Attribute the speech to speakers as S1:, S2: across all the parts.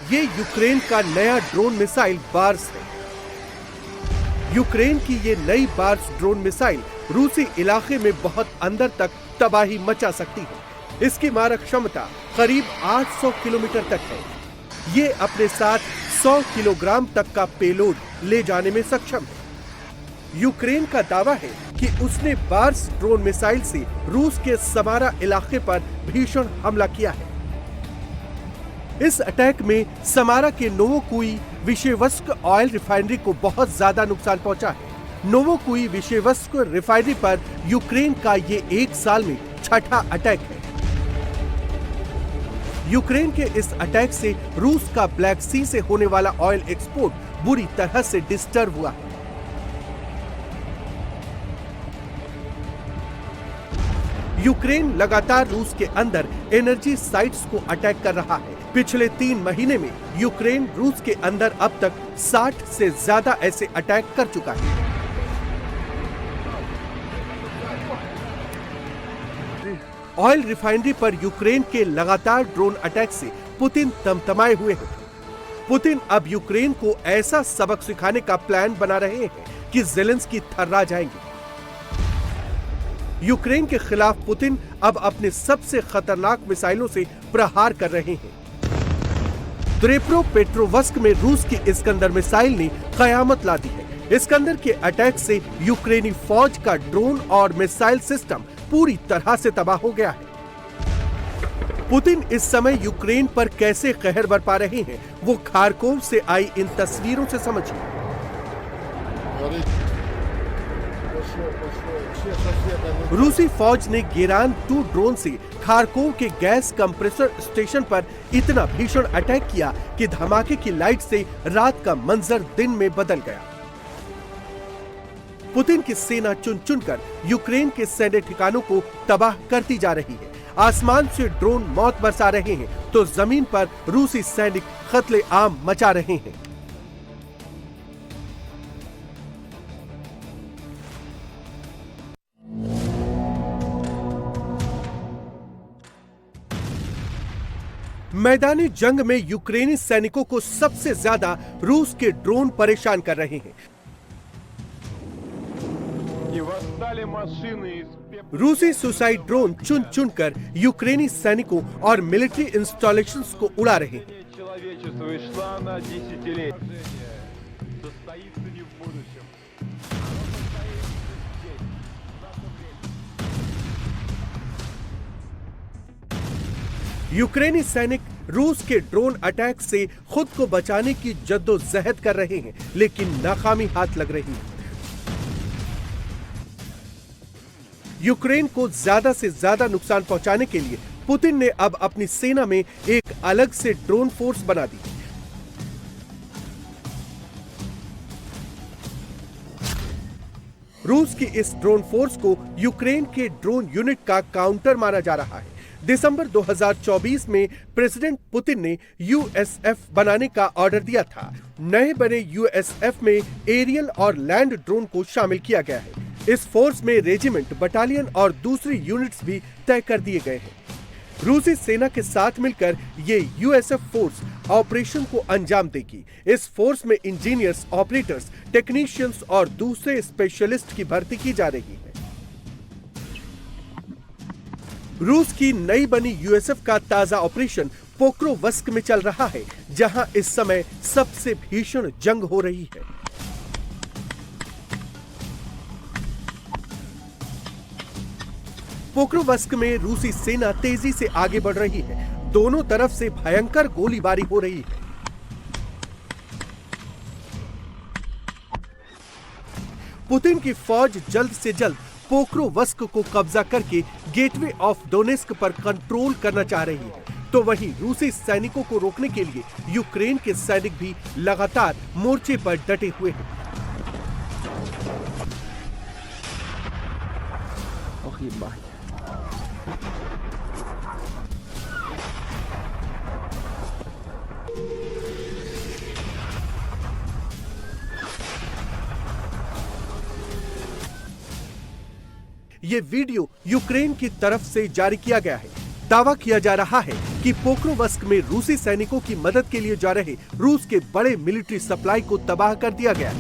S1: ये यूक्रेन का नया ड्रोन मिसाइल बार्स है। यूक्रेन की ये नई बार्स ड्रोन मिसाइल रूसी इलाके में बहुत अंदर तक तबाही मचा सकती है। इसकी मारक क्षमता करीब 800 किलोमीटर तक है। ये अपने साथ 100 किलोग्राम तक का पेलोड ले जाने में सक्षम है। यूक्रेन का दावा है कि उसने बार्स ड्रोन मिसाइल से रूस के समारा इलाके पर भीषण हमला किया है। इस अटैक में समारा के नोवोकुई विशेवस्क ऑयल रिफाइनरी को बहुत ज्यादा नुकसान पहुंचा है। नोवोकुई विशेवस्क रिफाइनरी पर यूक्रेन का ये एक साल में छठा अटैक है। यूक्रेन के इस अटैक से रूस का ब्लैक सी से होने वाला ऑयल एक्सपोर्ट बुरी तरह से डिस्टर्ब हुआ है। यूक्रेन लगातार रूस के अंदर एनर्जी साइट्स को अटैक कर रहा है। पिछले 3 महीने में यूक्रेन रूस के अंदर अब तक 60 से ज्यादा ऐसे अटैक कर चुका है। ऑयल रिफाइनरी पर यूक्रेन के लगातार ड्रोन अटैक से पुतिन तमतमाए हुए हैं। पुतिन अब यूक्रेन को ऐसा सबक सिखाने का प्लान बना रहे हैं कि ज़ेलेंस्की थर्रा जाएंगे। यूक्रेन के खिलाफ पुतिन अब अपने सबसे खतरनाक मिसाइलों से प्रहार कर रहे हैं। द्रेप्रोपेट्रोवस्क में रूस की इस्कंदर मिसाइल ने कयामत ला दी है। इस्कंदर के अटैक से यूक्रेनी फौज का ड्रोन और मिसाइल सिस्टम पूरी तरह से तबाह हो गया है। पुतिन इस समय यूक्रेन पर कैसे कहर बरपा रहे हैं, वो खारकोव से आई इन तस्वीरों से समझिए। रूसी फौज ने गेरान 2 ड्रोन से खारकोव के गैस कंप्रेसर स्टेशन पर इतना भीषण अटैक किया कि धमाके की लाइट से रात का मंजर दिन में बदल गया। पुतिन की सेना चुन चुनकर यूक्रेन के सैन्य ठिकानों को तबाह करती जा रही है। आसमान से ड्रोन मौत बरसा रहे हैं तो जमीन पर रूसी सैनिक कत्ले आम मचा रहे हैं। मैदानी जंग में यूक्रेनी सैनिकों को सबसे ज्यादा रूस के ड्रोन परेशान कर रहे हैं। रूसी सुसाइड ड्रोन चुन चुनकर यूक्रेनी सैनिकों और मिलिट्री इंस्टॉलेशंस को उड़ा रहे हैं। यूक्रेनी सैनिक रूस के ड्रोन अटैक से खुद को बचाने की जद्दोजहद कर रहे हैं, लेकिन नाकामी हाथ लग रही है। यूक्रेन को ज्यादा से ज्यादा नुकसान पहुंचाने के लिए पुतिन ने अब अपनी सेना में एक अलग से ड्रोन फोर्स बना दी। रूस की इस ड्रोन फोर्स को यूक्रेन के ड्रोन यूनिट का काउंटर माना जा रहा है। दिसंबर 2024 में प्रेसिडेंट पुतिन ने यूएसएफ बनाने का ऑर्डर दिया था। नए बने यूएसएफ में एरियल और लैंड ड्रोन को शामिल किया गया है। इस फोर्स में रेजिमेंट, बटालियन और दूसरी यूनिट्स भी तय कर दिए गए हैं। रूसी सेना के साथ मिलकर ये यूएसएफ फोर्स ऑपरेशन को अंजाम देगी। इस फोर्स में इंजीनियर्स, ऑपरेटर्स, टेक्नीशियंस और दूसरे स्पेशलिस्ट की भर्ती की जा रही है। रूस की नई बनी यूएसएफ का ताजा ऑपरेशन पोक्रोवस्क में चल रहा है, जहां इस समय सबसे भीषण जंग हो रही है। पोक्रोवस्क में रूसी सेना तेजी से आगे बढ़ रही है। दोनों तरफ से भयंकर गोलीबारी हो रही है। पुतिन की फौज जल्द से जल्द पोक्रोवस्क को कब्जा करके गेटवे ऑफ डोनेस्क पर कंट्रोल करना चाह रही है, तो वहीं रूसी सैनिकों को रोकने के लिए यूक्रेन के सैनिक भी लगातार मोर्चे पर डटे हुए हैं। ये वीडियो यूक्रेन की तरफ से जारी किया गया है। दावा किया जा रहा है कि पोक्रोवस्क में रूसी सैनिकों की मदद के लिए जा रहे रूस के बड़े मिलिट्री सप्लाई को तबाह कर दिया गया।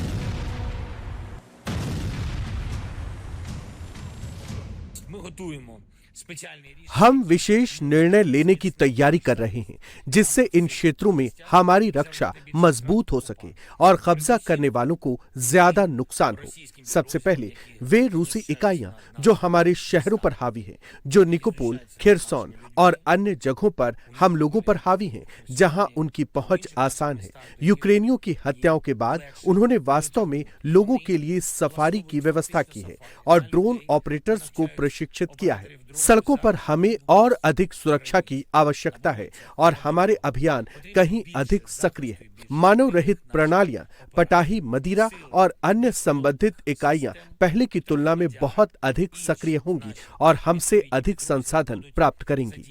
S1: हम विशेष निर्णय लेने की तैयारी कर रहे हैं जिससे इन क्षेत्रों में हमारी रक्षा मजबूत हो सके और कब्जा करने वालों को ज्यादा नुकसान हो। सबसे पहले वे रूसी इकाइयां जो हमारे शहरों पर हावी हैं, जो निकोपोल, खिरसोन और अन्य जगहों पर हम लोगों पर हावी हैं, जहां उनकी पहुंच आसान है। यूक्रेनियों की हत्याओं के बाद उन्होंने वास्तव में लोगों के लिए सफारी की व्यवस्था की है और ड्रोन ऑपरेटर्स को प्रशिक्षित किया है। सड़कों पर हमें और अधिक सुरक्षा की आवश्यकता है और हमारे अभियान कहीं अधिक सक्रिय है। मानव रहित प्रणालियां, पटाही, मदिरा और अन्य संबंधित इकाइयां पहले की तुलना में बहुत अधिक सक्रिय होंगी और हमसे अधिक संसाधन प्राप्त करेंगी।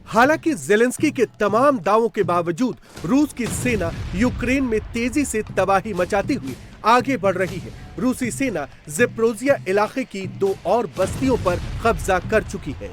S1: हालांकि ज़ेलेंस्की के तमाम दावों के बावजूद रूस की सेना यूक्रेन में तेजी से तबाही मचाती हुई आगे बढ़ रही है। रूसी सेना ज़ेपोरिज़िया इलाके की 2 और बस्तियों पर कब्जा कर चुकी है।